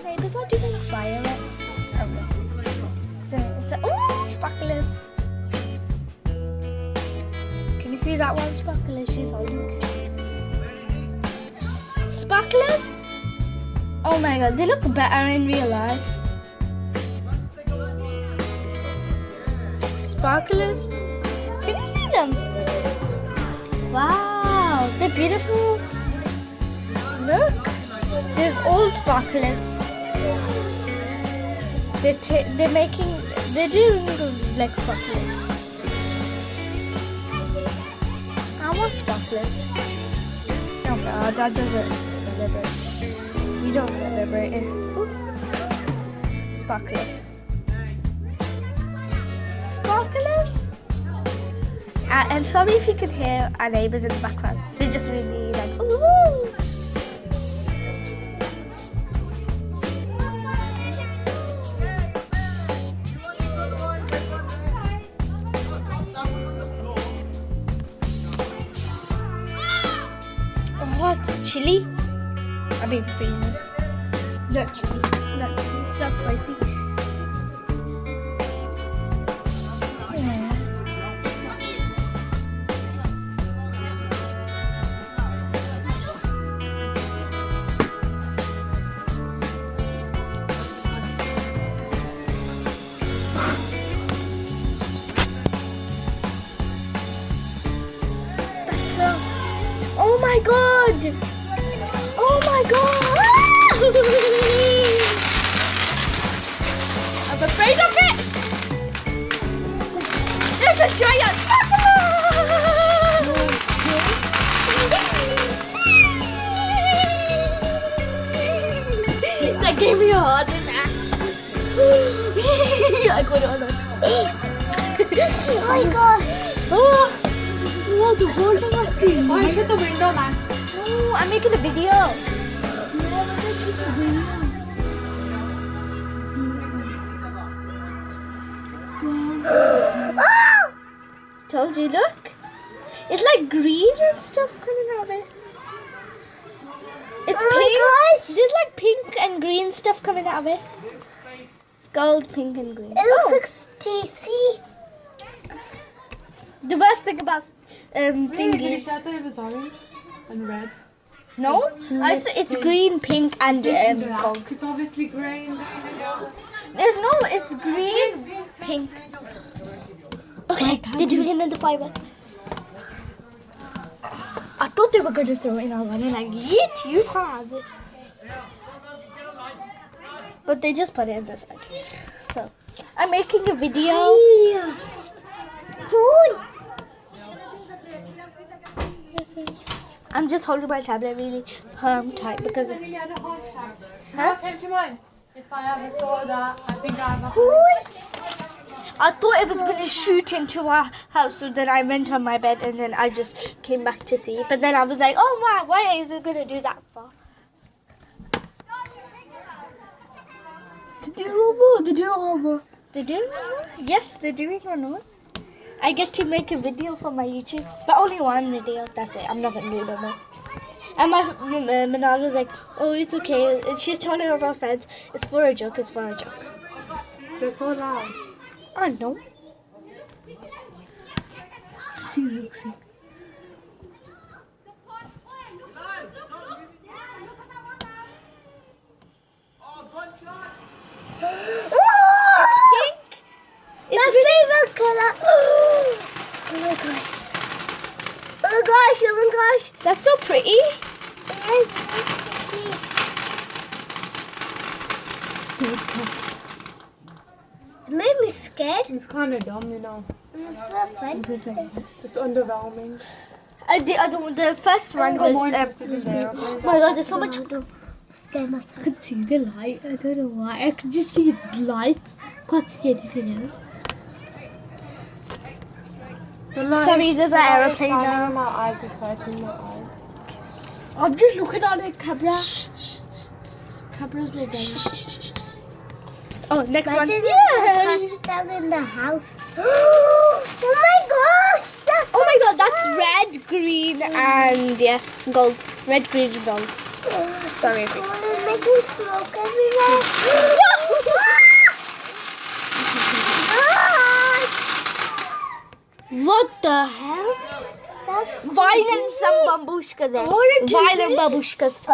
Neighbours are doing fireworks. Okay. Oh, sparklers. Can you see that one sparkler she's holding? Sparklers? Oh my god, they look better in real life. Sparklers? Can you see them? Wow, they're beautiful. Look, there's old sparklers. They're doing like sparklers. I want sparklers. No, our dad doesn't celebrate. We don't celebrate it. Ooh. Sparklers. Sparklers? I'm sorry if you can hear our neighbours in the background. They're just really like, ooh. Oh, it's chilly. I mean, freezing. Not chilly. It's not chilly. It's not spicy. Oh my god! Oh my god! I'm afraid of it! There's a giant sparkler! That gave me a heart attack. I got it on that. Oh my god! Oh, the whole thing was clean. Why shut the window, man? Oh, I'm making a video. No, I'm making a video. Told you, look. It's like green and stuff coming out of it. It's pink. There's like pink and green stuff coming out of it. It's gold, pink, and green. It looks like TC. The worst thing about thingy. I thought it was orange and red. No, it's green, pink, and gold. It's obviously green. It's green, pink. Okay, did you hit the fiber? I thought they were going to throw it in our one and like, yeet, you have it. But they just put it in the side. So, I'm making a video. Cool. I'm just holding my tablet really tight because of... Huh? Came to mind. If I ever saw that, I think I have a... I thought it was going to shoot into our house, so then I went on my bed and then I just came back to see. But then I was like, oh my, why is it going to do that for? They do? Yes, they're doing one more. I get to make a video for my YouTube, but only one video, that's it. I'm not going to do no more. And my Manal was like, oh, it's okay. And she's telling all of our friends, it's for a joke, it's for a joke. They're so loud. I know. See, look, see. It's pink. It's my favorite color. Oh my gosh. Oh my gosh, oh my gosh. That's so pretty. It made me scared. It's kind of dumb, you know. It's underwhelming. The first one was... oh my god, there's so much... I could see the light. I don't know why. I could just see the light. Can't see anything else. Sorry, there's an aeroplane now. My eyes is hurting my eyes. I'm just looking at the camera. Cameras will go. Oh, next one. Touch down in the house. Oh my gosh! Oh my god, that's red, green, and yeah, gold. Red, green, and gold. Sorry if We're making smoke everywhere. What the hell? Violent some bambushka there. Violent babushkas. Oh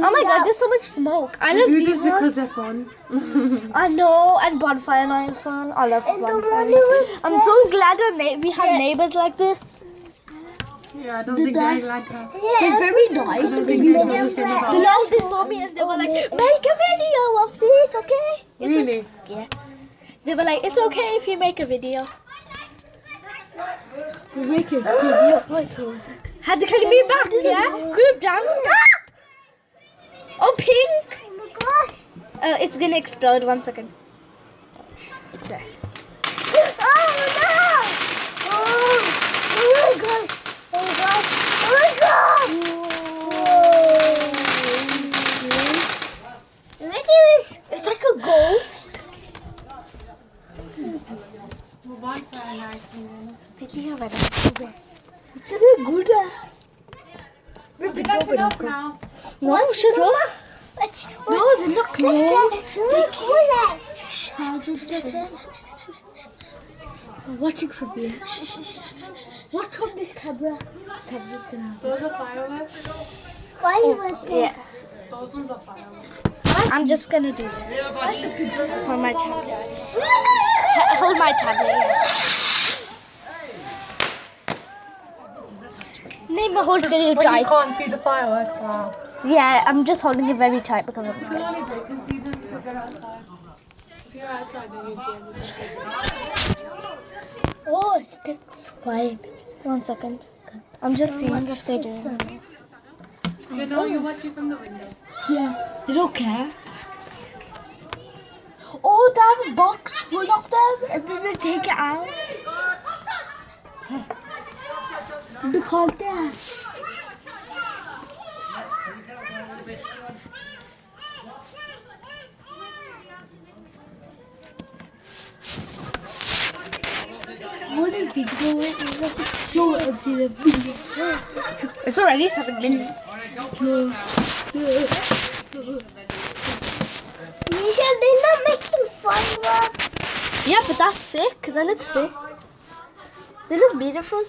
my god, there's so much smoke. I love these because ones. they're fun. I know, and Bonfire night is fun. I love Bonfire. I'm so glad we have neighbors like this. Yeah, I don't think they're like that. They're very nice. The last they saw me and they were like, make a video of this, okay? Really? Yeah. They were like, it's okay if you make a video. We make a video. Wait a sec. Had to carry me back, yeah? Group down. Oh, pink. Oh my gosh. It's gonna explode. 1 second. There. Oh no! Oh my god! Oh my god! Oh my god! Whoa! Look at this! It's like a ghost. Bonfire night. Video with it. They're good. Pick up it up now. No, shut up. No, they're not closed. I'm watching from here. Watch from this camera. Camera's gonna happen. Those are fireworks. Fireworks. Yeah. Those ones are fireworks. I'm just gonna do this on my tablet. Hold my tablet. Name hold it But you tight. can't see the fireworks. Wow. Yeah, I'm just holding it very tight because I'm scared. Only they can see them if they're outside. If you're outside, then you'd be able to see them. Oh, it's fine. 1 second. I'm just seeing if they do. You know, you're watching from the window. Yeah, they don't care. Oh, they have a box full of them and then they take it out. They can't there. What a video it is. Show it to the video. It's already 7 minutes. Misha, they're not making fireworks. Yeah, but that's sick. That looks sick. They look beautiful.